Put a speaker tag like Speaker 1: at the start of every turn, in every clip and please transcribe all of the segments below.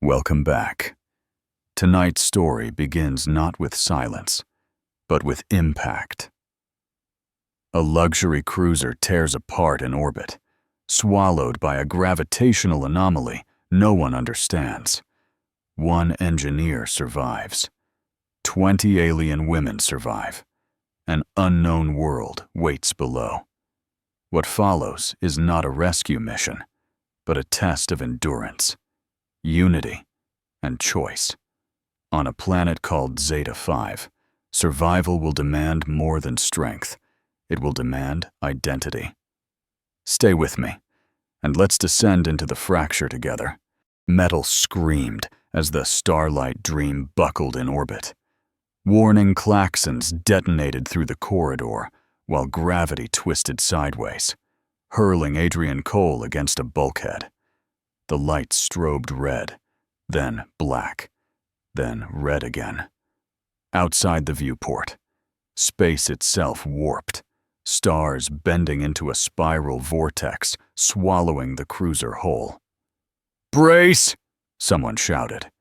Speaker 1: Welcome back. Tonight's story begins not with silence, but with impact. A luxury cruiser tears apart in orbit, swallowed by a gravitational anomaly no one understands. One engineer survives. 20 alien women survive. An unknown world waits below. What follows is not a rescue mission, but a test of endurance, unity, and choice. On a planet called Zeta 5, survival will demand more than strength. It will demand identity. Stay with me, and let's descend into the fracture together. Metal screamed as the Starlight Dream buckled in orbit. Warning klaxons detonated through the corridor while gravity twisted sideways, hurling Adrian Cole against a bulkhead. The light strobed red, then black, then red again. Outside the viewport, space itself warped, stars bending into a spiral vortex, swallowing the cruiser whole. "Brace!" someone shouted,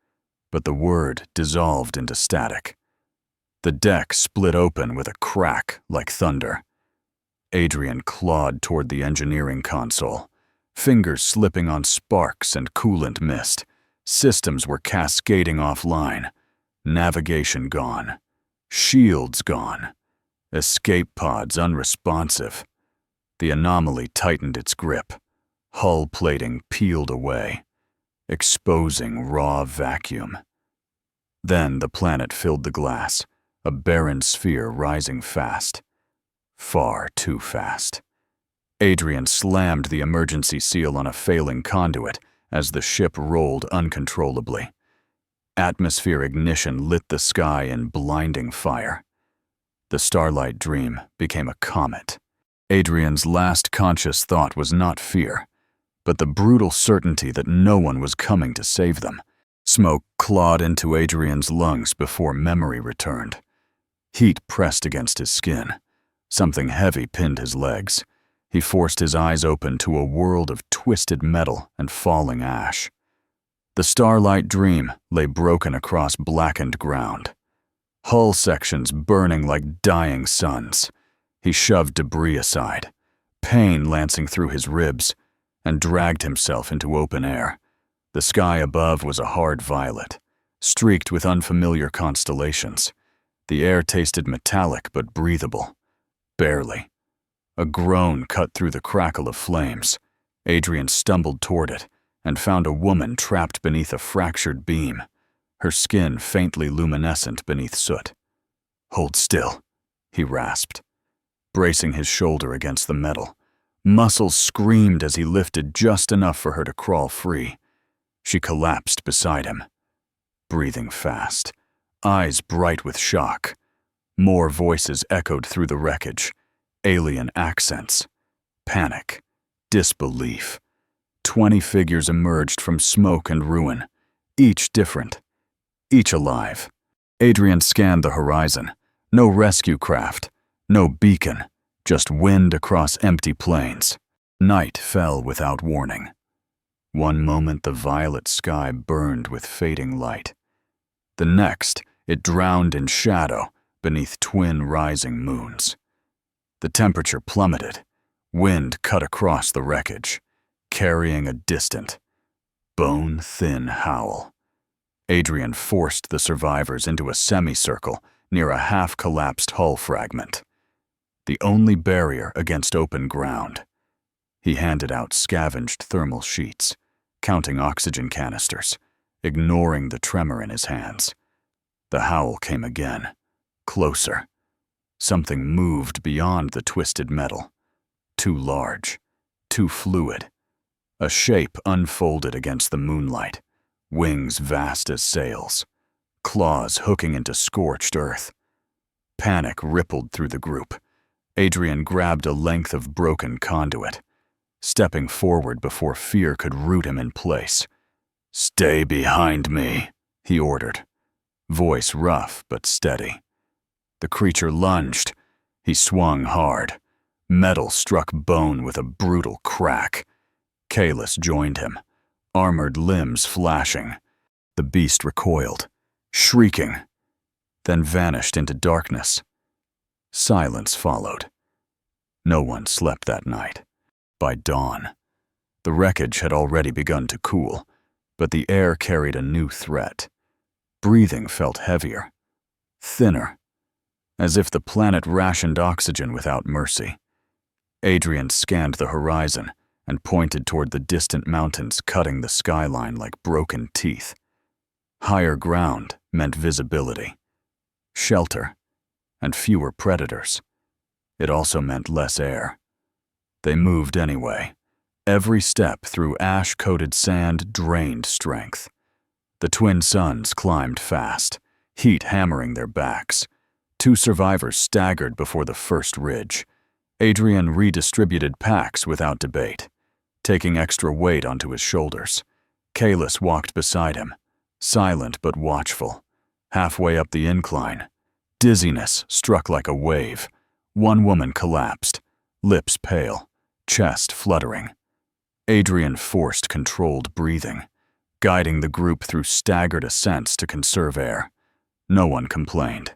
Speaker 1: but the word dissolved into static. The deck split open with a crack like thunder. Adrian clawed toward the engineering console, fingers slipping on sparks and coolant mist. Systems were cascading offline. Navigation gone. Shields gone. Escape pods unresponsive. The anomaly tightened its grip. Hull plating peeled away, exposing raw vacuum. Then the planet filled the glass, a barren sphere rising fast. Far too fast. Adrian slammed the emergency seal on a failing conduit as the ship rolled uncontrollably. Atmosphere ignition lit the sky in blinding fire. The Starlight Dream became a comet. Adrian's last conscious thought was not fear, but the brutal certainty that no one was coming to save them. Smoke clawed into Adrian's lungs before memory returned. Heat pressed against his skin. Something heavy pinned his legs. He forced his eyes open to a world of twisted metal and falling ash. The Starlight Dream lay broken across blackened ground. Hull sections burning like dying suns. He shoved debris aside, pain lancing through his ribs, and dragged himself into open air. The sky above was a hard violet, streaked with unfamiliar constellations. The air tasted metallic but breathable. Barely. A groan cut through the crackle of flames. Adrian stumbled toward it and found a woman trapped beneath a fractured beam, her skin faintly luminescent beneath soot. "Hold still," he rasped, bracing his shoulder against the metal. Muscles screamed as he lifted just enough for her to crawl free. She collapsed beside him, breathing fast, eyes bright with shock. More voices echoed through the wreckage. Alien accents. Panic. Disbelief. 20 figures emerged from smoke and ruin, each different, each alive. Adrian scanned the horizon. No rescue craft, no beacon, just wind across empty plains. Night fell without warning. One moment the violet sky burned with fading light. The next, it drowned in shadow beneath twin rising moons. The temperature plummeted. Wind cut across the wreckage, carrying a distant, bone-thin howl. Adrian forced the survivors into a semicircle near a half-collapsed hull fragment, the only barrier against open ground. He handed out scavenged thermal sheets, counting oxygen canisters, ignoring the tremor in his hands. The howl came again, closer. Something moved beyond the twisted metal. Too large, too fluid. A shape unfolded against the moonlight, wings vast as sails, claws hooking into scorched earth. Panic rippled through the group. Adrian grabbed a length of broken conduit, stepping forward before fear could root him in place. "Stay behind me," he ordered, voice rough but steady. The creature lunged. He swung hard. Metal struck bone with a brutal crack. Kalis joined him, armored limbs flashing. The beast recoiled, shrieking, then vanished into darkness. Silence followed. No one slept that night. By dawn, the wreckage had already begun to cool, but the air carried a new threat. Breathing felt heavier, thinner, as if the planet rationed oxygen without mercy. Adrian scanned the horizon and pointed toward the distant mountains cutting the skyline like broken teeth. Higher ground meant visibility, shelter, and fewer predators. It also meant less air. They moved anyway. Every step through ash-coated sand drained strength. The twin suns climbed fast, heat hammering their backs. 2 survivors staggered before the first ridge. Adrian redistributed packs without debate, taking extra weight onto his shoulders. Kalis walked beside him, silent but watchful. Halfway up the incline, dizziness struck like a wave. One woman collapsed, lips pale, chest fluttering. Adrian forced controlled breathing, guiding the group through staggered ascents to conserve air. No one complained.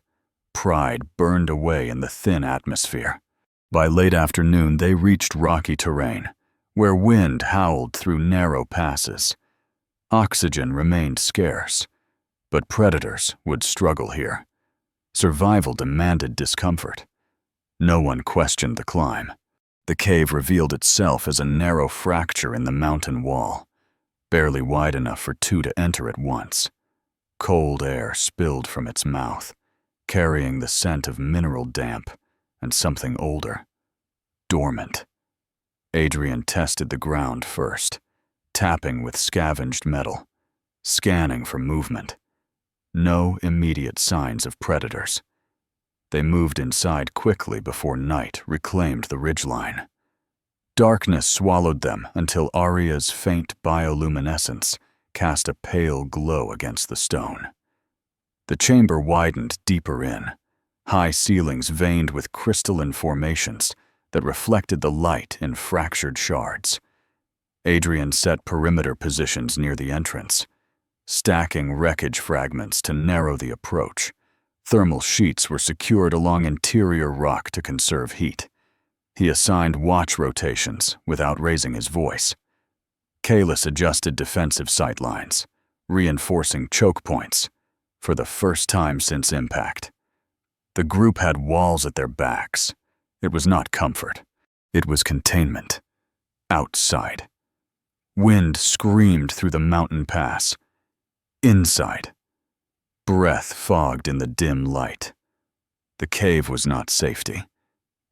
Speaker 1: Pride burned away in the thin atmosphere. By late afternoon, they reached rocky terrain, where wind howled through narrow passes. Oxygen remained scarce, but predators would struggle here. Survival demanded discomfort. No one questioned the climb. The cave revealed itself as a narrow fracture in the mountain wall, barely wide enough for 2 to enter at once. Cold air spilled from its mouth, carrying the scent of mineral damp and something older, dormant. Adrian tested the ground first, tapping with scavenged metal, scanning for movement. No immediate signs of predators. They moved inside quickly before night reclaimed the ridgeline. Darkness swallowed them until Aria's faint bioluminescence cast a pale glow against the stone. The chamber widened deeper in, high ceilings veined with crystalline formations that reflected the light in fractured shards. Adrian set perimeter positions near the entrance, stacking wreckage fragments to narrow the approach. Thermal sheets were secured along interior rock to conserve heat. He assigned watch rotations without raising his voice. Kalis adjusted defensive sightlines, reinforcing choke points for the first time since impact. The group had walls at their backs. It was not comfort. It was containment. Outside. Wind screamed through the mountain pass. Inside. Breath fogged in the dim light. The cave was not safety.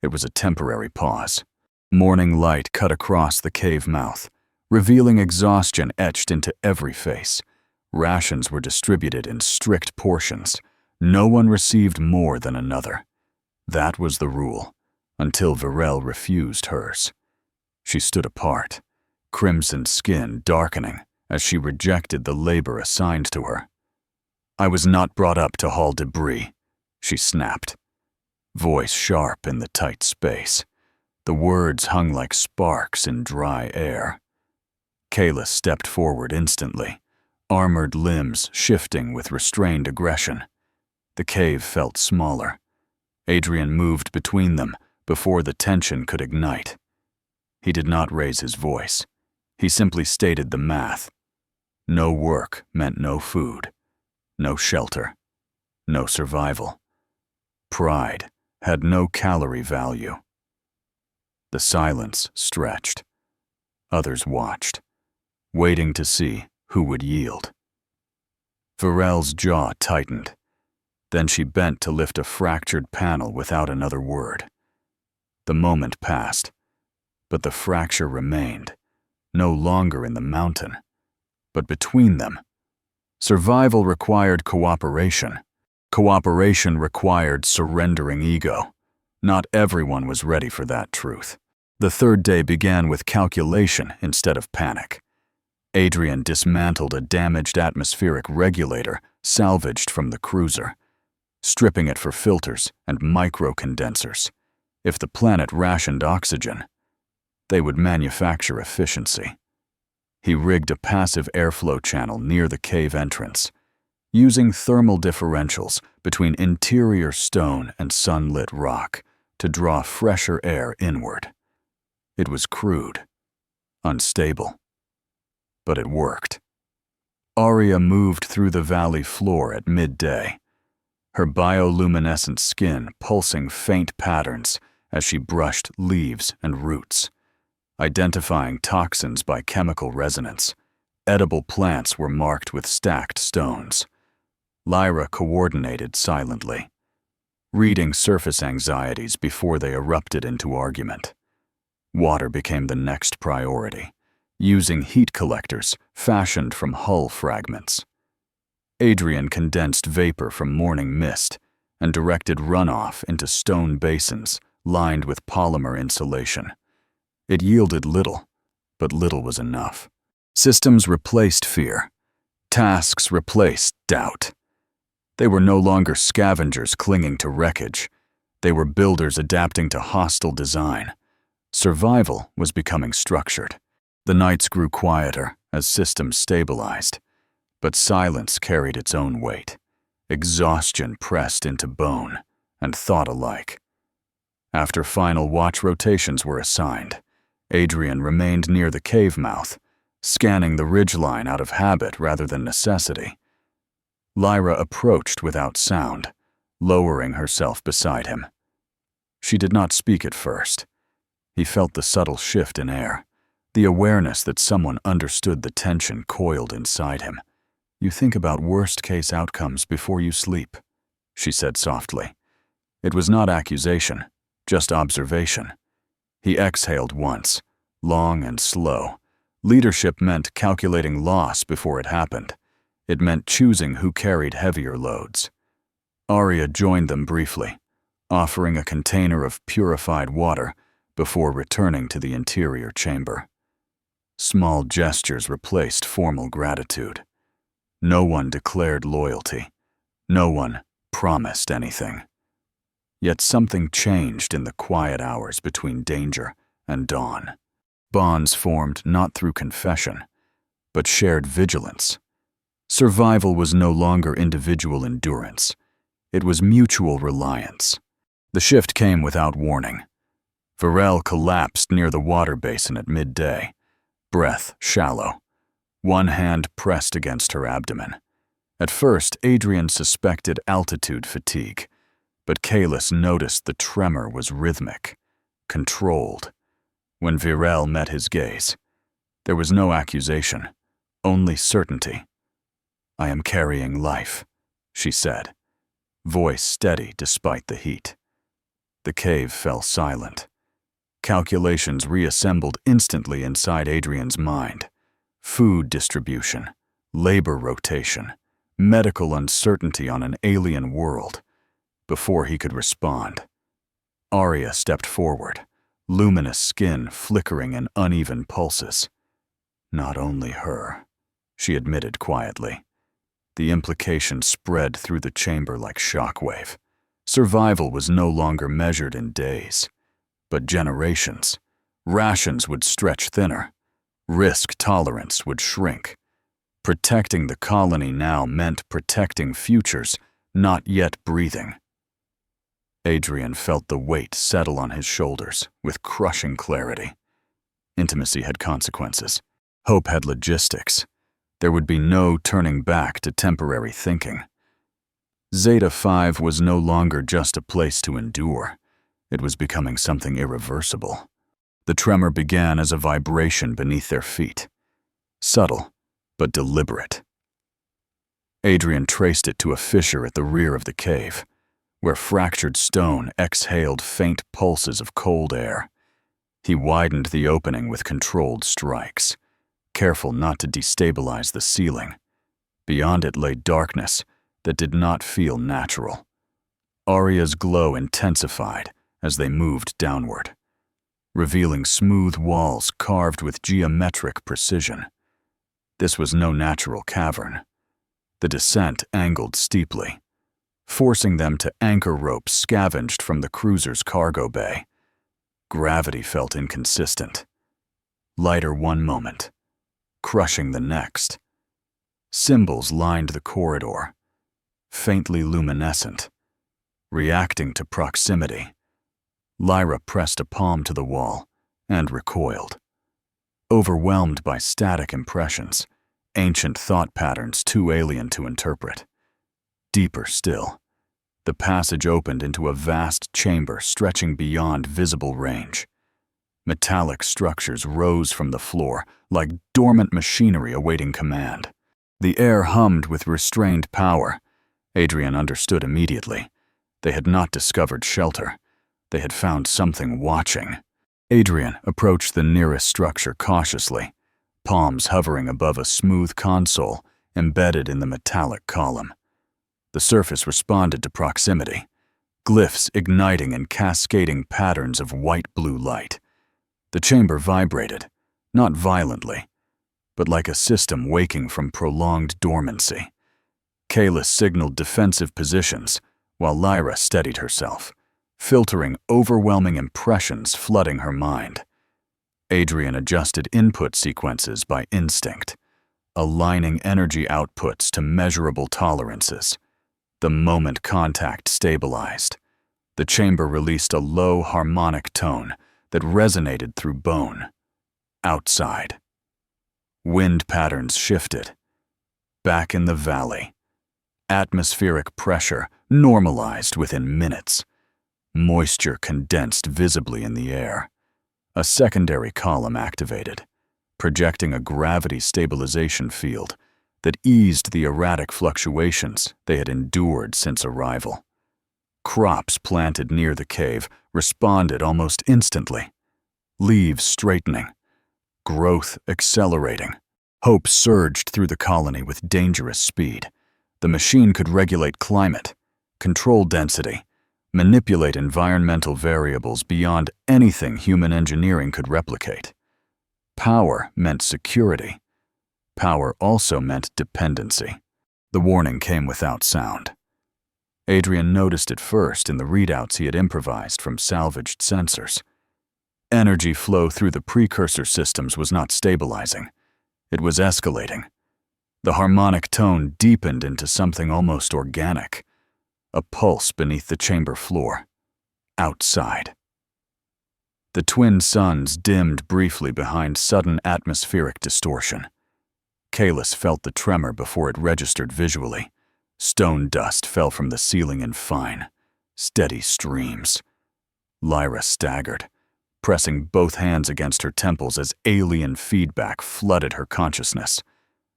Speaker 1: It was a temporary pause. Morning light cut across the cave mouth, revealing exhaustion etched into every face. Rations were distributed in strict portions. No one received more than another. That was the rule, until Varel refused hers. She stood apart, crimson skin darkening as she rejected the labor assigned to her. "I was not brought up to haul debris," she snapped, voice sharp in the tight space. The words hung like sparks in dry air. Kalis stepped forward instantly, armored limbs shifting with restrained aggression. The cave felt smaller. Adrian moved between them before the tension could ignite. He did not raise his voice. He simply stated the math. No work meant no food, no shelter, no survival. Pride had no calorie value. The silence stretched. Others watched, waiting to see who would yield. Varel's jaw tightened. Then she bent to lift a fractured panel without another word. The moment passed, but the fracture remained, no longer in the mountain, but between them. Survival required cooperation. Cooperation required surrendering ego. Not everyone was ready for that truth. The third day began with calculation instead of panic. Adrian dismantled a damaged atmospheric regulator salvaged from the cruiser, stripping it for filters and micro-condensers. If the planet rationed oxygen, they would manufacture efficiency. He rigged a passive airflow channel near the cave entrance, using thermal differentials between interior stone and sunlit rock to draw fresher air inward. It was crude, unstable, but it worked. Arya moved through the valley floor at midday, her bioluminescent skin pulsing faint patterns as she brushed leaves and roots. Identifying toxins by chemical resonance, edible plants were marked with stacked stones. Lyra coordinated silently, reading surface anxieties before they erupted into argument. Water became the next priority, using heat collectors fashioned from hull fragments. Adrian condensed vapor from morning mist and directed runoff into stone basins lined with polymer insulation. It yielded little, but little was enough. Systems replaced fear. Tasks replaced doubt. They were no longer scavengers clinging to wreckage. They were builders adapting to hostile design. Survival was becoming structured. The nights grew quieter as systems stabilized, but silence carried its own weight. Exhaustion pressed into bone and thought alike. After final watch rotations were assigned, Adrian remained near the cave mouth, scanning the ridgeline out of habit rather than necessity. Lyra approached without sound, lowering herself beside him. She did not speak at first. He felt the subtle shift in air, the awareness that someone understood the tension coiled inside him. "You think about worst-case outcomes before you sleep," she said softly. It was not accusation, just observation. He exhaled once, long and slow. Leadership meant calculating loss before it happened. It meant choosing who carried heavier loads. Arya joined them briefly, offering a container of purified water before returning to the interior chamber. Small gestures replaced formal gratitude. No one declared loyalty. No one promised anything. Yet something changed in the quiet hours between danger and dawn. Bonds formed not through confession, but shared vigilance. Survival was no longer individual endurance. It was mutual reliance. The shift came without warning. Varel collapsed near the water basin at midday, breath shallow, one hand pressed against her abdomen. At first, Adrian suspected altitude fatigue, but Kalis noticed the tremor was rhythmic, controlled. When Varel met his gaze, there was no accusation, only certainty. "I am carrying life," she said, voice steady despite the heat. The cave fell silent. Calculations reassembled instantly inside Adrian's mind. Food distribution, labor rotation, medical uncertainty on an alien world. Before he could respond, Arya stepped forward, luminous skin flickering in uneven pulses. "Not only her," she admitted quietly. The implication spread through the chamber like shockwave. Survival was no longer measured in days, but generations. Rations would stretch thinner. Risk tolerance would shrink. Protecting the colony now meant protecting futures not yet breathing. Adrian felt the weight settle on his shoulders with crushing clarity. Intimacy had consequences. Hope had logistics. There would be no turning back to temporary thinking. Zeta 5 was no longer just a place to endure. It was becoming something irreversible. The tremor began as a vibration beneath their feet. Subtle, but deliberate. Adrian traced it to a fissure at the rear of the cave, where fractured stone exhaled faint pulses of cold air. He widened the opening with controlled strikes, careful not to destabilize the ceiling. Beyond it lay darkness that did not feel natural. Arya's glow intensified as they moved downward, revealing smooth walls carved with geometric precision. This was no natural cavern. The descent angled steeply, forcing them to anchor ropes scavenged from the cruiser's cargo bay. Gravity felt inconsistent. Lighter one moment, crushing the next. Symbols lined the corridor, faintly luminescent, reacting to proximity. Lyra pressed a palm to the wall and recoiled, overwhelmed by static impressions, ancient thought patterns too alien to interpret. Deeper still, the passage opened into a vast chamber stretching beyond visible range. Metallic structures rose from the floor like dormant machinery awaiting command. The air hummed with restrained power. Adrian understood immediately. They had not discovered shelter. They had found something watching. Adrian approached the nearest structure cautiously, palms hovering above a smooth console embedded in the metallic column. The surface responded to proximity, glyphs igniting in cascading patterns of white-blue light. The chamber vibrated, not violently, but like a system waking from prolonged dormancy. Kalis signaled defensive positions, while Lyra steadied herself, filtering overwhelming impressions flooding her mind. Adrian adjusted input sequences by instinct, aligning energy outputs to measurable tolerances. The moment contact stabilized, the chamber released a low harmonic tone that resonated through bone. Outside, wind patterns shifted. Back in the valley, atmospheric pressure normalized within minutes. Moisture condensed visibly in the air. A secondary column activated, projecting a gravity stabilization field that eased the erratic fluctuations they had endured since arrival. Crops planted near the cave responded almost instantly, leaves straightening, growth accelerating. Hope surged through the colony with dangerous speed. The machine could regulate climate, control density, manipulate environmental variables beyond anything human engineering could replicate. Power meant security. Power also meant dependency. The warning came without sound. Adrian noticed it first in the readouts he had improvised from salvaged sensors. Energy flow through the precursor systems was not stabilizing. It was escalating. The harmonic tone deepened into something almost organic, a pulse beneath the chamber floor, outside. The twin suns dimmed briefly behind sudden atmospheric distortion. Kalis felt the tremor before it registered visually. Stone dust fell from the ceiling in fine, steady streams. Lyra staggered, pressing both hands against her temples as alien feedback flooded her consciousness.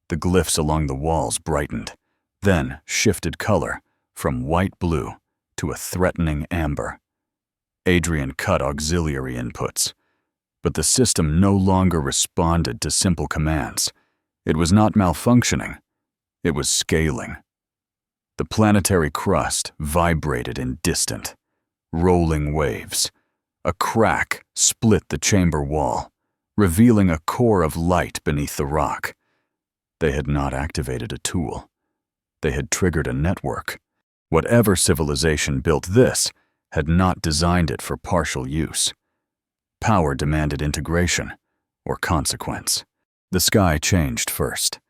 Speaker 1: The glyphs along the walls brightened, then shifted color from white-blue to a threatening amber. Adrian cut auxiliary inputs, but the system no longer responded to simple commands. It was not malfunctioning, it was scaling. The planetary crust vibrated in distant, rolling waves. A crack split the chamber wall, revealing a core of light beneath the rock. They had not activated a tool. They had triggered a network. Whatever civilization built this had not designed it for partial use. Power demanded integration or consequence. The sky changed first.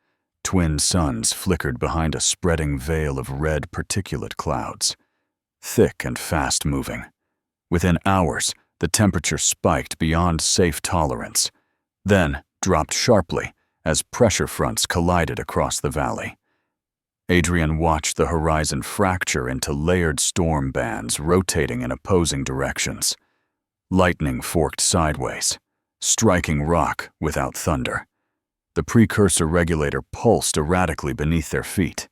Speaker 1: Twin suns flickered behind a spreading veil of red particulate clouds, thick and fast-moving. Within hours, the temperature spiked beyond safe tolerance, then dropped sharply as pressure fronts collided across the valley. Adrian watched the horizon fracture into layered storm bands rotating in opposing directions. Lightning forked sideways, striking rock without thunder. The precursor regulator pulsed erratically beneath their feet,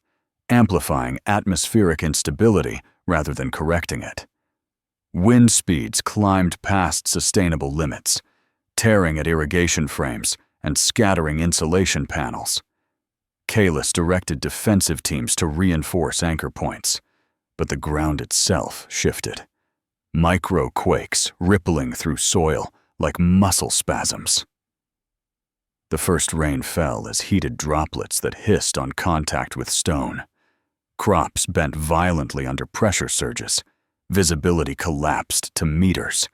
Speaker 1: amplifying atmospheric instability rather than correcting it. Wind speeds climbed past sustainable limits, tearing at irrigation frames and scattering insulation panels. Kalis directed defensive teams to reinforce anchor points, but the ground itself shifted. Micro-quakes rippling through soil like muscle spasms. The first rain fell as heated droplets that hissed on contact with stone. Crops bent violently under pressure surges. Visibility collapsed to meters.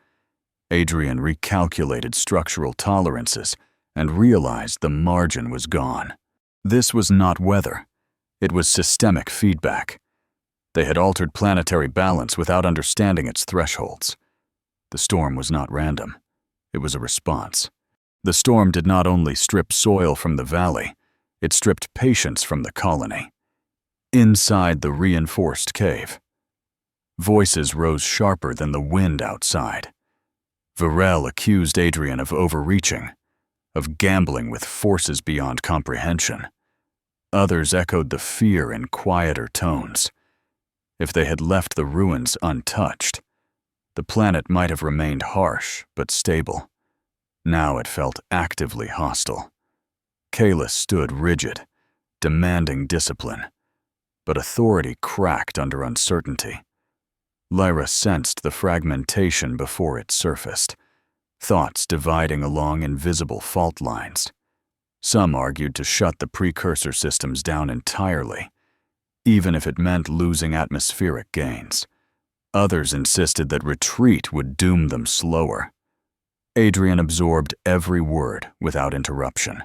Speaker 1: Adrian recalculated structural tolerances and realized the margin was gone. This was not weather. It was systemic feedback. They had altered planetary balance without understanding its thresholds. The storm was not random. It was a response. The storm did not only strip soil from the valley, it stripped patience from the colony. Inside the reinforced cave, voices rose sharper than the wind outside. Varel accused Adrian of overreaching, of gambling with forces beyond comprehension. Others echoed the fear in quieter tones. If they had left the ruins untouched, the planet might have remained harsh but stable. Now it felt actively hostile. Kalis stood rigid, demanding discipline, but authority cracked under uncertainty. Lyra sensed the fragmentation before it surfaced, thoughts dividing along invisible fault lines. Some argued to shut the precursor systems down entirely, even if it meant losing atmospheric gains. Others insisted that retreat would doom them slower. Adrian absorbed every word without interruption.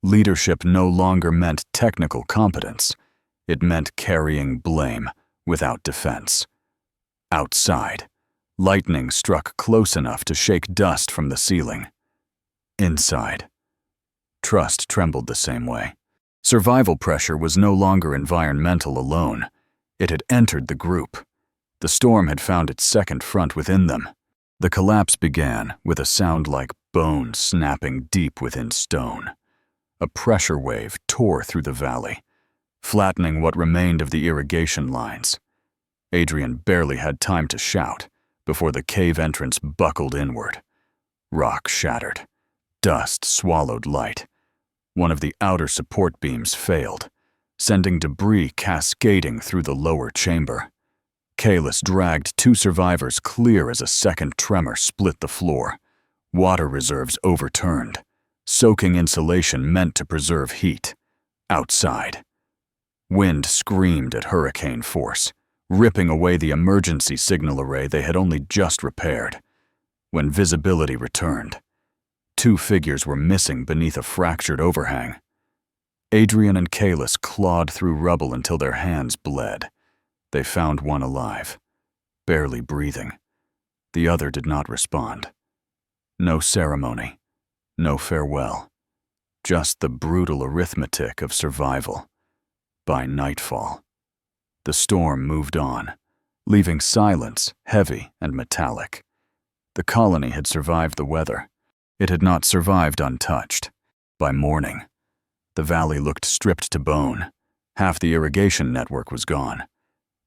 Speaker 1: Leadership no longer meant technical competence. It meant carrying blame without defense. Outside, lightning struck close enough to shake dust from the ceiling. Inside, trust trembled the same way. Survival pressure was no longer environmental alone. It had entered the group. The storm had found its second front within them. The collapse began with a sound like bone snapping deep within stone. A pressure wave tore through the valley, flattening what remained of the irrigation lines. Adrian barely had time to shout before the cave entrance buckled inward. Rock shattered. Dust swallowed light. One of the outer support beams failed, sending debris cascading through the lower chamber. Kalis dragged two survivors clear as a second tremor split the floor. Water reserves overturned, soaking insulation meant to preserve heat. Outside, wind screamed at hurricane force, ripping away the emergency signal array they had only just repaired. When visibility returned, two figures were missing beneath a fractured overhang. Adrian and Kalis clawed through rubble until their hands bled. They found one alive, barely breathing. The other did not respond. No ceremony, no farewell, just the brutal arithmetic of survival. By nightfall, the storm moved on, leaving silence heavy and metallic. The colony had survived the weather. It had not survived untouched. By morning, the valley looked stripped to bone. Half the irrigation network was gone.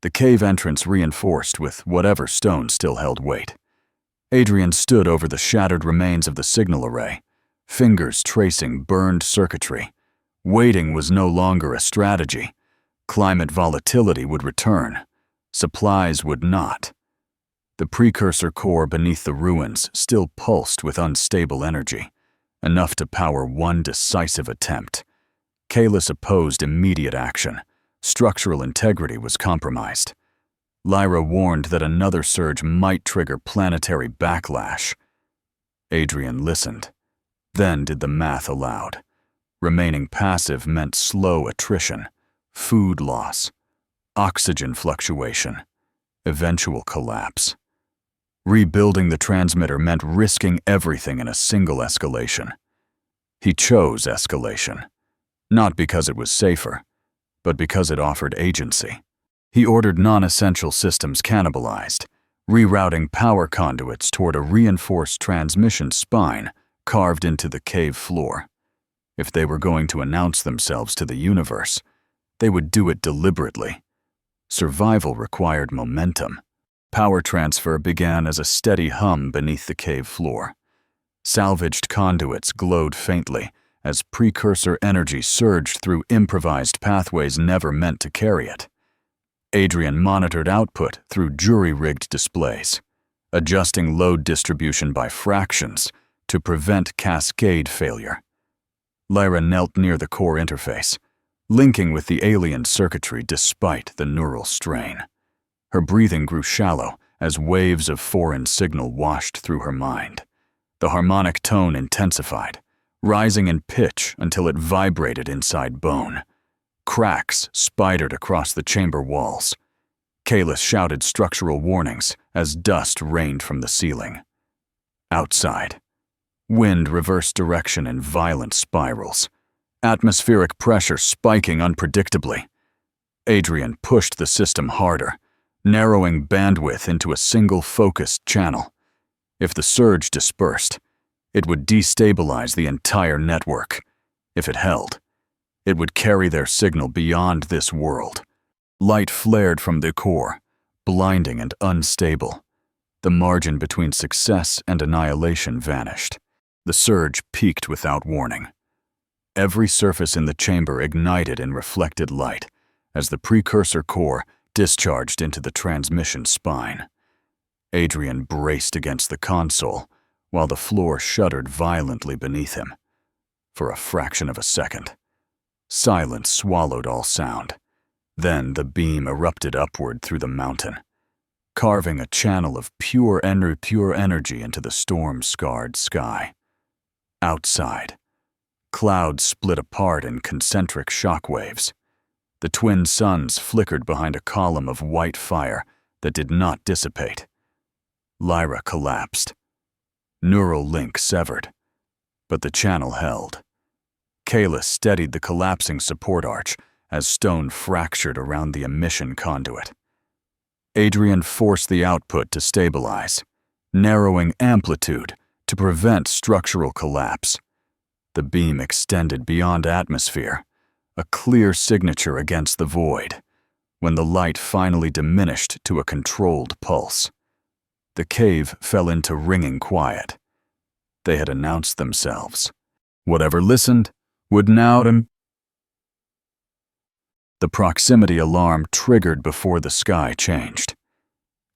Speaker 1: The cave entrance reinforced with whatever stone still held weight. Adrian stood over the shattered remains of the signal array, fingers tracing burned circuitry. Waiting was no longer a strategy. Climate volatility would return. Supplies would not. The precursor core beneath the ruins still pulsed with unstable energy, enough to power one decisive attempt. Kalis opposed immediate action. Structural integrity was compromised. Lyra warned that another surge might trigger planetary backlash. Adrian listened, then did the math aloud. Remaining passive meant slow attrition, food loss, oxygen fluctuation, eventual collapse. Rebuilding the transmitter meant risking everything in a single escalation. He chose escalation, not because it was safer, but because it offered agency. He ordered non-essential systems cannibalized, rerouting power conduits toward a reinforced transmission spine carved into the cave floor. If they were going to announce themselves to the universe, they would do it deliberately. Survival required momentum. Power transfer began as a steady hum beneath the cave floor. Salvaged conduits glowed faintly as precursor energy surged through improvised pathways never meant to carry it. Adrian monitored output through jury-rigged displays, adjusting load distribution by fractions to prevent cascade failure. Lyra knelt near the core interface, linking with the alien circuitry despite the neural strain. Her breathing grew shallow as waves of foreign signal washed through her mind. The harmonic tone intensified, rising in pitch until it vibrated inside bone. Cracks spidered across the chamber walls. Kalis shouted structural warnings as dust rained from the ceiling. Outside, wind reversed direction in violent spirals, atmospheric pressure spiking unpredictably. Adrian pushed the system harder, narrowing bandwidth into a single focused channel. If the surge dispersed, it would destabilize the entire network. If it held, it would carry their signal beyond this world. Light flared from the core, blinding and unstable. The margin between success and annihilation vanished. The surge peaked without warning. Every surface in the chamber ignited in reflected light as the precursor core discharged into the transmission spine. Adrian braced against the console while the floor shuddered violently beneath him. For a fraction of a second, silence swallowed all sound. Then the beam erupted upward through the mountain, carving a channel of pure energy into the storm-scarred sky. Outside, clouds split apart in concentric shockwaves. The twin suns flickered behind a column of white fire that did not dissipate. Lyra collapsed. Neural link severed, but the channel held. Kalis steadied the collapsing support arch as stone fractured around the emission conduit. Adrian forced the output to stabilize, narrowing amplitude to prevent structural collapse. The beam extended beyond atmosphere, a clear signature against the void, when the light finally diminished to a controlled pulse. The cave fell into ringing quiet. They had announced themselves. Whatever listened would now... The proximity alarm triggered before the sky changed.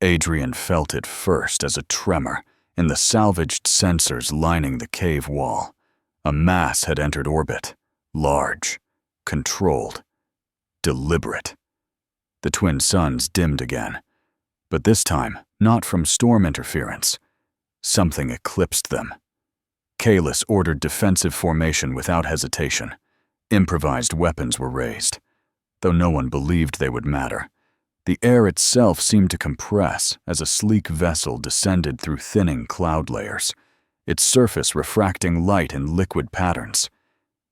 Speaker 1: Adrian felt it first as a tremor in the salvaged sensors lining the cave wall. A mass had entered orbit, large, controlled, deliberate. The twin suns dimmed again, but this time not from storm interference. Something eclipsed them. Kalis ordered defensive formation without hesitation. Improvised weapons were raised. Though no one believed they would matter, the air itself seemed to compress as a sleek vessel descended through thinning cloud layers, its surface refracting light in liquid patterns.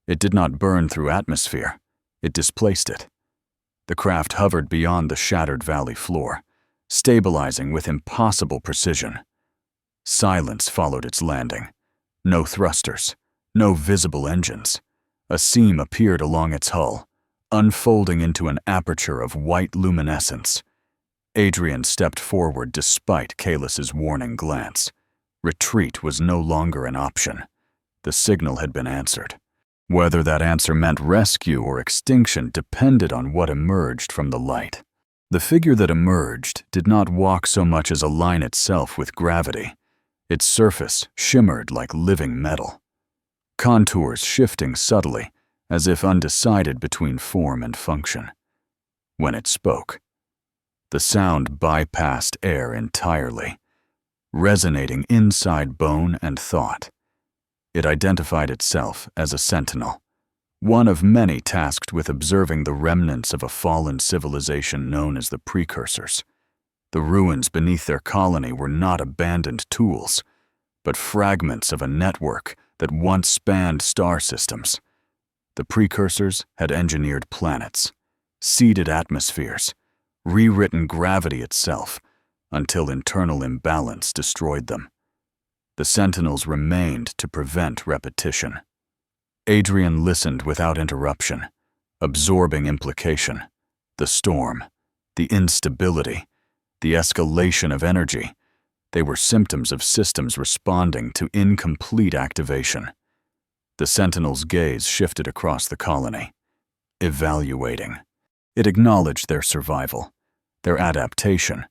Speaker 1: It did not burn through atmosphere, it displaced it. The craft hovered beyond the shattered valley floor, stabilizing with impossible precision. Silence followed its landing. No thrusters, no visible engines. A seam appeared along its hull, unfolding into an aperture of white luminescence. Adrian stepped forward despite Kalis's warning glance. Retreat was no longer an option. The signal had been answered. Whether that answer meant rescue or extinction depended on what emerged from the light. The figure that emerged did not walk so much as align itself with gravity. Its surface shimmered like living metal, contours shifting subtly, as if undecided between form and function. When it spoke, the sound bypassed air entirely, resonating inside bone and thought. It identified itself as a sentinel, one of many tasked with observing the remnants of a fallen civilization known as the precursors. The ruins beneath their colony were not abandoned tools, but fragments of a network that once spanned star systems. The precursors had engineered planets, seeded atmospheres, rewritten gravity itself, until internal imbalance destroyed them. The sentinels remained to prevent repetition. Adrian listened without interruption, absorbing implication, the storm, the instability, the escalation of energy. They were symptoms of systems responding to incomplete activation. The sentinel's gaze shifted across the colony, evaluating. It acknowledged their survival, their adaptation,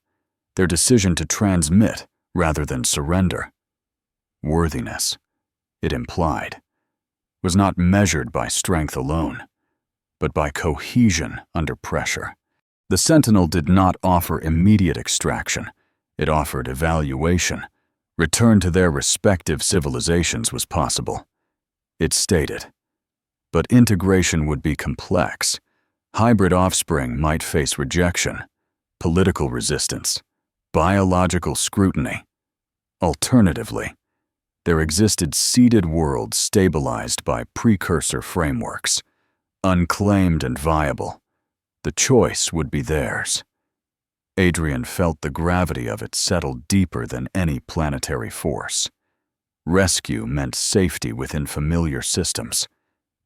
Speaker 1: their decision to transmit rather than surrender. Worthiness, it implied, was not measured by strength alone, but by cohesion under pressure. The sentinel did not offer immediate extraction. It offered evaluation. Return to their respective civilizations was possible. It stated, but integration would be complex. Hybrid offspring might face rejection, political resistance, biological scrutiny. Alternatively, there existed seeded worlds stabilized by precursor frameworks, unclaimed and viable. The choice would be theirs. Adrian felt the gravity of it settle deeper than any planetary force. Rescue meant safety within familiar systems.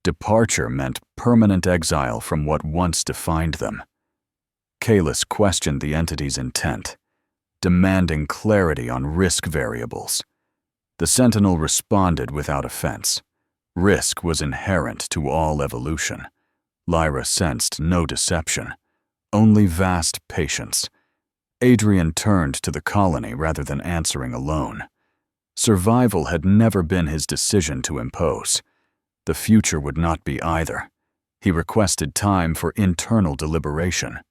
Speaker 1: Departure meant permanent exile from what once defined them. Kalis questioned the entity's intent, demanding clarity on risk variables. The Sentinel responded without offense. Risk was inherent to all evolution. Lyra sensed no deception, only vast patience. Adrian turned to the colony rather than answering alone. Survival had never been his decision to impose. The future would not be either. He requested time for internal deliberation.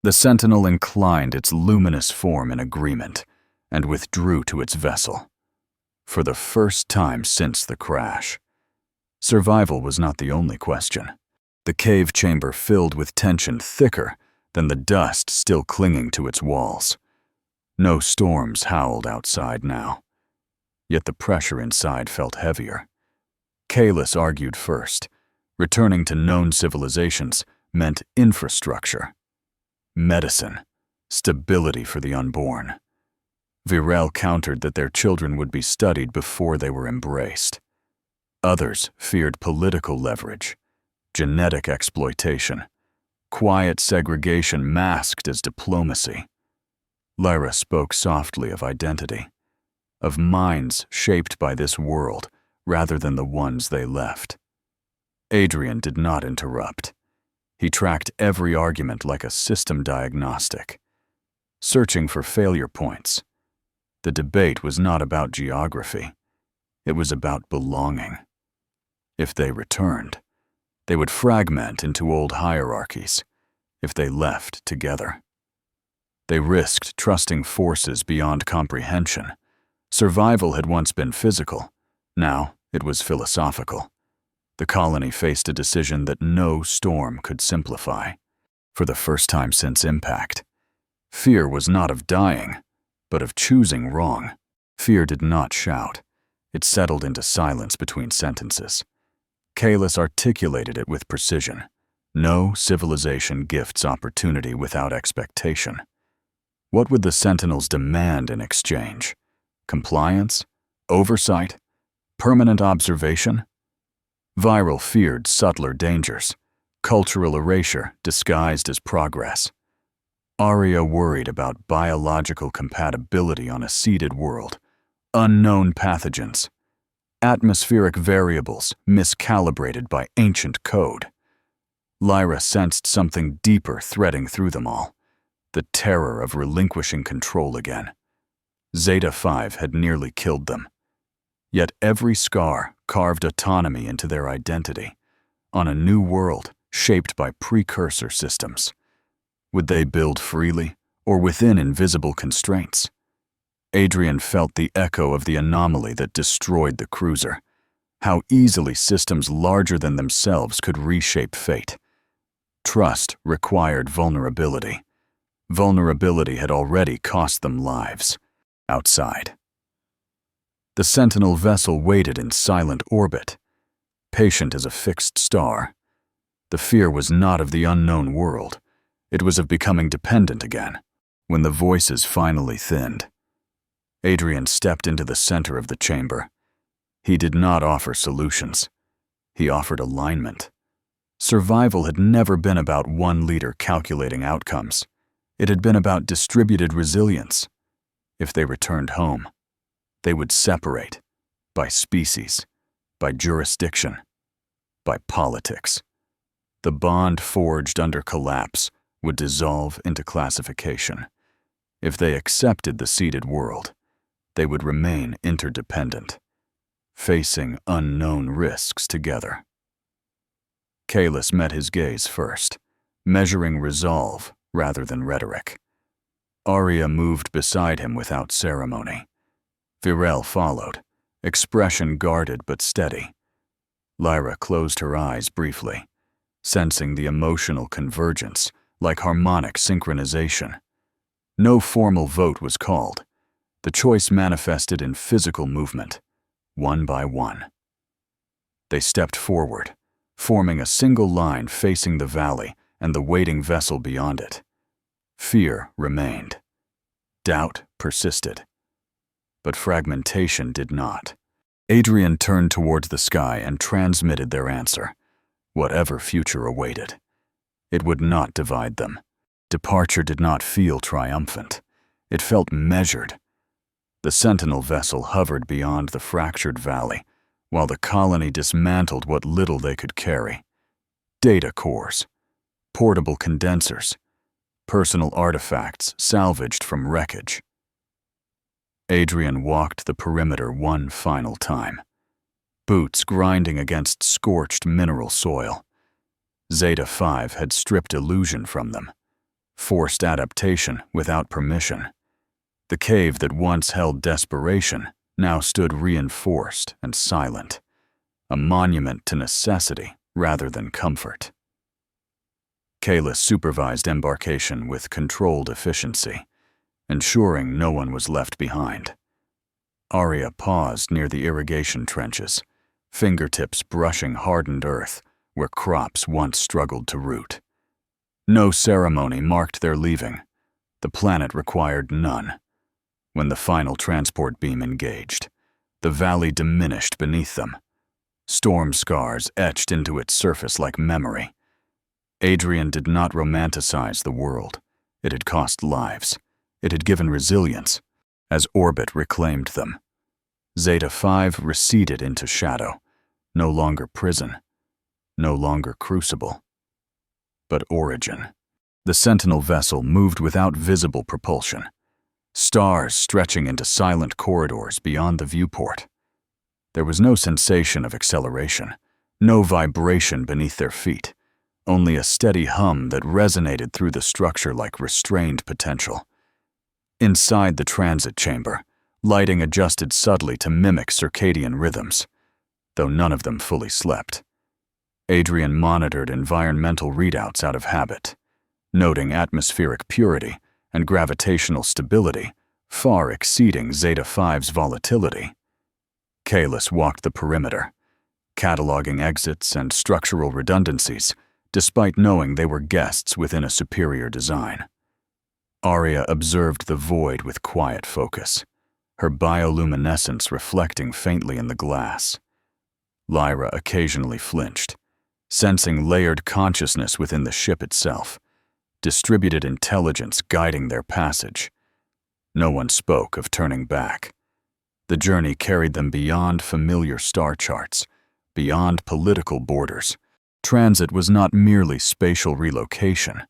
Speaker 1: The Sentinel inclined its luminous form in agreement and withdrew to its vessel. For the first time since the crash. Survival was not the only question. The cave chamber filled with tension thicker than the dust still clinging to its walls. No storms howled outside now. Yet the pressure inside felt heavier. Kalis argued first. Returning to known civilizations meant infrastructure, medicine, stability for the unborn. Virel countered that their children would be studied before they were embraced. Others feared political leverage, genetic exploitation, quiet segregation masked as diplomacy. Lyra spoke softly of identity, of minds shaped by this world rather than the ones they left. Adrian did not interrupt. He tracked every argument like a system diagnostic, searching for failure points. The debate was not about geography. It was about belonging. If they returned, they would fragment into old hierarchies. If they left together, they risked trusting forces beyond comprehension. Survival had once been physical. Now it was philosophical. The colony faced a decision that no storm could simplify. For the first time since impact, fear was not of dying, but of choosing wrong. Fear did not shout. It settled into silence between sentences. Kalis articulated it with precision. No civilization gifts opportunity without expectation. What would the Sentinels demand in exchange? Compliance? Oversight? Permanent observation? Viral feared subtler dangers, cultural erasure disguised as progress. Arya worried about biological compatibility on a seeded world, unknown pathogens, atmospheric variables miscalibrated by ancient code. Lyra sensed something deeper threading through them all, the terror of relinquishing control again. Zeta 5 had nearly killed them. Yet every scar carved autonomy into their identity, on a new world shaped by precursor systems. Would they build freely or within invisible constraints? Adrian felt the echo of the anomaly that destroyed the cruiser, how easily systems larger than themselves could reshape fate. Trust required vulnerability. Vulnerability had already cost them lives. Outside, the Sentinel vessel waited in silent orbit, patient as a fixed star. The fear was not of the unknown world. It was of becoming dependent again. When the voices finally thinned, Adrian stepped into the center of the chamber. He did not offer solutions. He offered alignment. Survival had never been about one leader calculating outcomes. It had been about distributed resilience. If they returned home, they would separate by species, by jurisdiction, by politics. The bond forged under collapse would dissolve into classification. If they accepted the seeded world, they would remain interdependent, facing unknown risks together. Kalis met his gaze first, measuring resolve rather than rhetoric. Arya moved beside him without ceremony. Virel followed, expression guarded but steady. Lyra closed her eyes briefly, sensing the emotional convergence like harmonic synchronization. No formal vote was called. The choice manifested in physical movement, one by one. They stepped forward, forming a single line facing the valley and the waiting vessel beyond it. Fear remained. Doubt persisted. But fragmentation did not. Adrian turned towards the sky and transmitted their answer, whatever future awaited. It would not divide them. Departure did not feel triumphant. It felt measured. The Sentinel vessel hovered beyond the fractured valley, while the colony dismantled what little they could carry. Data cores, portable condensers, personal artifacts salvaged from wreckage. Adrian walked the perimeter one final time, boots grinding against scorched mineral soil. Zeta 5 had stripped illusion from them, forced adaptation without permission. The cave that once held desperation now stood reinforced and silent, a monument to necessity rather than comfort. Kalis supervised embarkation with controlled efficiency, ensuring no one was left behind. Arya paused near the irrigation trenches, fingertips brushing hardened earth where crops once struggled to root. No ceremony marked their leaving. The planet required none. When the final transport beam engaged, the valley diminished beneath them. Storm scars etched into its surface like memory. Adrian did not romanticize the world. It had cost lives. It had given resilience, as orbit reclaimed them. Zeta 5 receded into shadow, no longer prison, no longer crucible, but origin. The Sentinel vessel moved without visible propulsion, stars stretching into silent corridors beyond the viewport. There was no sensation of acceleration, no vibration beneath their feet, only a steady hum that resonated through the structure like restrained potential. Inside the transit chamber, lighting adjusted subtly to mimic circadian rhythms, though none of them fully slept. Adrian monitored environmental readouts out of habit, noting atmospheric purity and gravitational stability far exceeding Zeta 5's volatility. Kalis walked the perimeter, cataloging exits and structural redundancies, despite knowing they were guests within a superior design. Arya observed the void with quiet focus, her bioluminescence reflecting faintly in the glass. Lyra occasionally flinched, sensing layered consciousness within the ship itself, distributed intelligence guiding their passage. No one spoke of turning back. The journey carried them beyond familiar star charts, beyond political borders. Transit was not merely spatial relocation.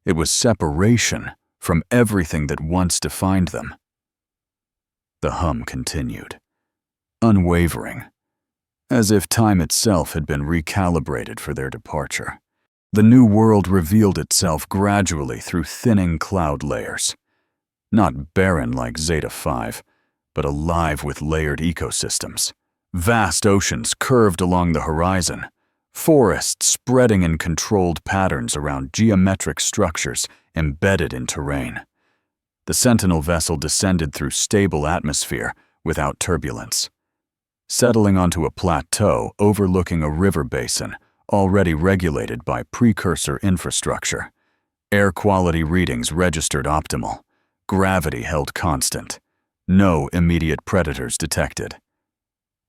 Speaker 1: It was separation from everything that once defined them. The hum continued, unwavering, as if time itself had been recalibrated for their departure. The new world revealed itself gradually through thinning cloud layers, not barren like Zeta 5, but alive with layered ecosystems. Vast oceans curved along the horizon, forests spreading in controlled patterns around geometric structures embedded in terrain. The Sentinel vessel descended through stable atmosphere without turbulence, settling onto a plateau overlooking a river basin already regulated by precursor infrastructure. Air quality readings registered optimal, gravity held constant, no immediate predators detected.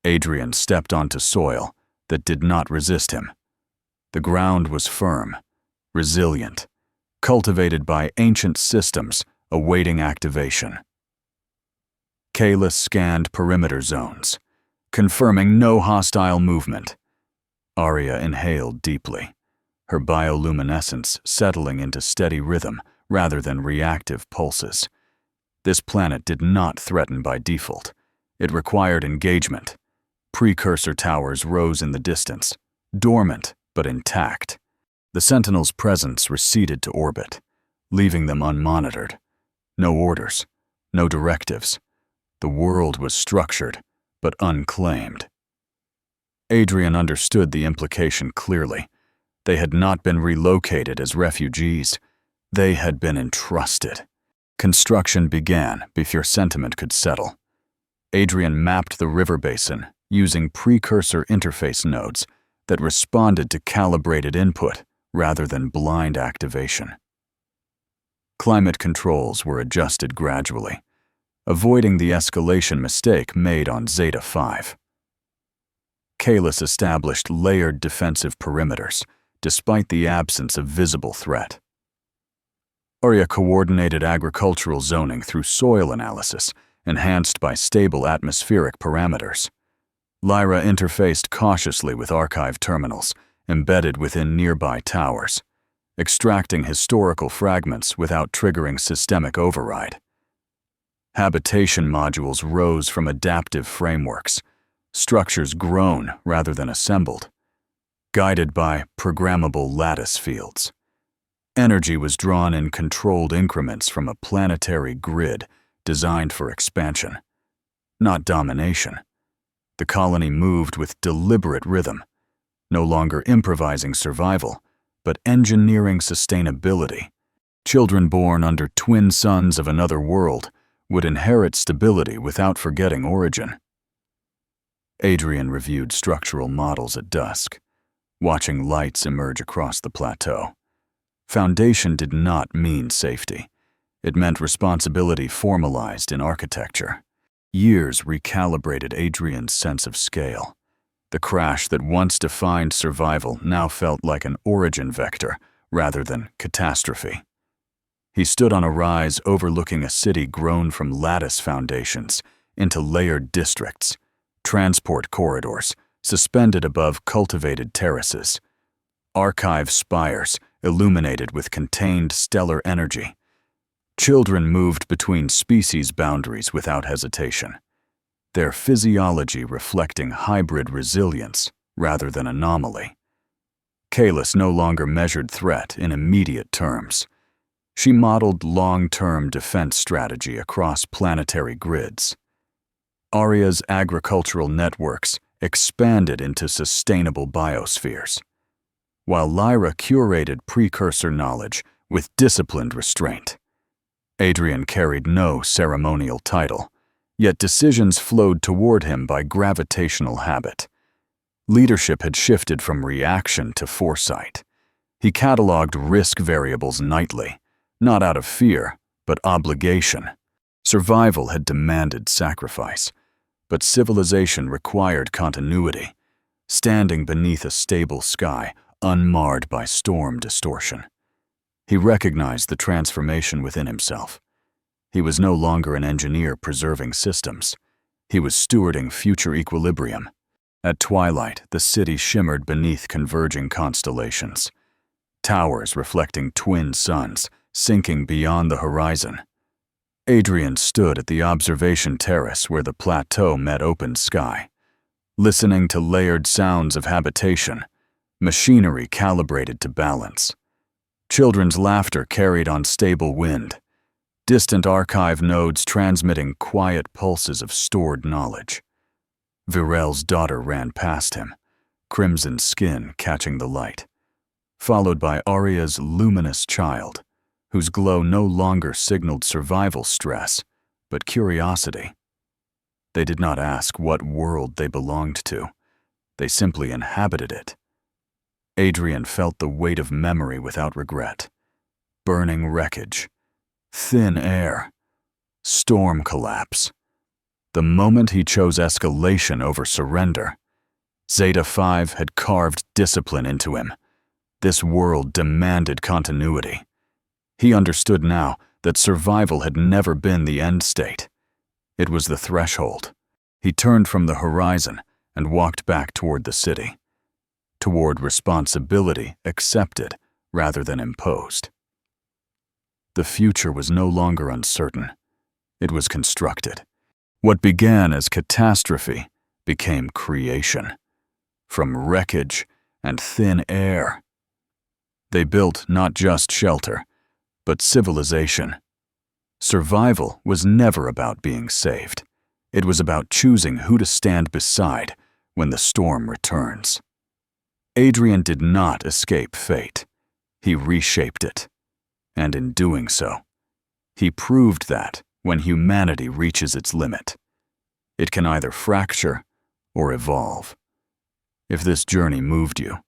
Speaker 1: Adrian stepped onto soil that did not resist him. The ground was firm, resilient, cultivated by ancient systems awaiting activation. Kalis scanned perimeter zones, confirming no hostile movement. Arya inhaled deeply, her bioluminescence settling into steady rhythm rather than reactive pulses. This planet did not threaten by default. It required engagement. Precursor towers rose in the distance, dormant but intact. The Sentinel's presence receded to orbit, leaving them unmonitored. No orders, no directives. The world was structured, but unclaimed. Adrian understood the implication clearly. They had not been relocated as refugees. They had been entrusted. Construction began before sentiment could settle. Adrian mapped the river basin using precursor interface nodes that responded to calibrated input rather than blind activation. Climate controls were adjusted gradually, avoiding the escalation mistake made on Zeta 5. Kalis established layered defensive perimeters, despite the absence of visible threat. Arya coordinated agricultural zoning through soil analysis, enhanced by stable atmospheric parameters. Lyra interfaced cautiously with archive terminals, embedded within nearby towers, extracting historical fragments without triggering systemic override. Habitation modules rose from adaptive frameworks, structures grown rather than assembled, guided by programmable lattice fields. Energy was drawn in controlled increments from a planetary grid designed for expansion, not domination. The colony moved with deliberate rhythm, no longer improvising survival, but engineering sustainability. Children born under twin suns of another world would inherit stability without forgetting origin. Adrian reviewed structural models at dusk, watching lights emerge across the plateau. Foundation did not mean safety. It meant responsibility formalized in architecture. Years recalibrated Adrian's sense of scale. The crash that once defined survival now felt like an origin vector rather than catastrophe. He stood on a rise overlooking a city grown from lattice foundations into layered districts, transport corridors suspended above cultivated terraces, archive spires illuminated with contained stellar energy. Children moved between species boundaries without hesitation, their physiology reflecting hybrid resilience rather than anomaly. Kalis no longer measured threat in immediate terms. She modeled long-term defense strategy across planetary grids. Arya's agricultural networks expanded into sustainable biospheres, while Lyra curated precursor knowledge with disciplined restraint. Adrian carried no ceremonial title, yet decisions flowed toward him by gravitational habit. Leadership had shifted from reaction to foresight. He cataloged risk variables nightly, not out of fear, but obligation. Survival had demanded sacrifice, but civilization required continuity, standing beneath a stable sky unmarred by storm distortion. He recognized the transformation within himself. He was no longer an engineer preserving systems. He was stewarding future equilibrium. At twilight, the city shimmered beneath converging constellations. Towers reflecting twin suns, sinking beyond the horizon. Adrian stood at the observation terrace where the plateau met open sky, listening to layered sounds of habitation, machinery calibrated to balance. Children's laughter carried on stable wind, distant archive nodes transmitting quiet pulses of stored knowledge. Virel's daughter ran past him, crimson skin catching the light, followed by Arya's luminous child, whose glow no longer signaled survival stress, but curiosity. They did not ask what world they belonged to. They simply inhabited it. Adrian felt the weight of memory without regret. Burning wreckage, thin air, storm collapse. The moment he chose escalation over surrender, Zeta 5 had carved discipline into him. This world demanded continuity. He understood now that survival had never been the end state. It was the threshold. He turned from the horizon and walked back toward the city, toward responsibility accepted rather than imposed. The future was no longer uncertain. It was constructed. What began as catastrophe became creation. From wreckage and thin air, they built not just shelter, but civilization. Survival was never about being saved. It was about choosing who to stand beside when the storm returns. Adrian did not escape fate. He reshaped it. And in doing so, he proved that when humanity reaches its limit, it can either fracture or evolve. If this journey moved you,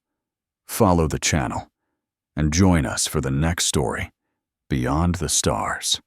Speaker 1: follow the channel and join us for the next story, Beyond the Stars.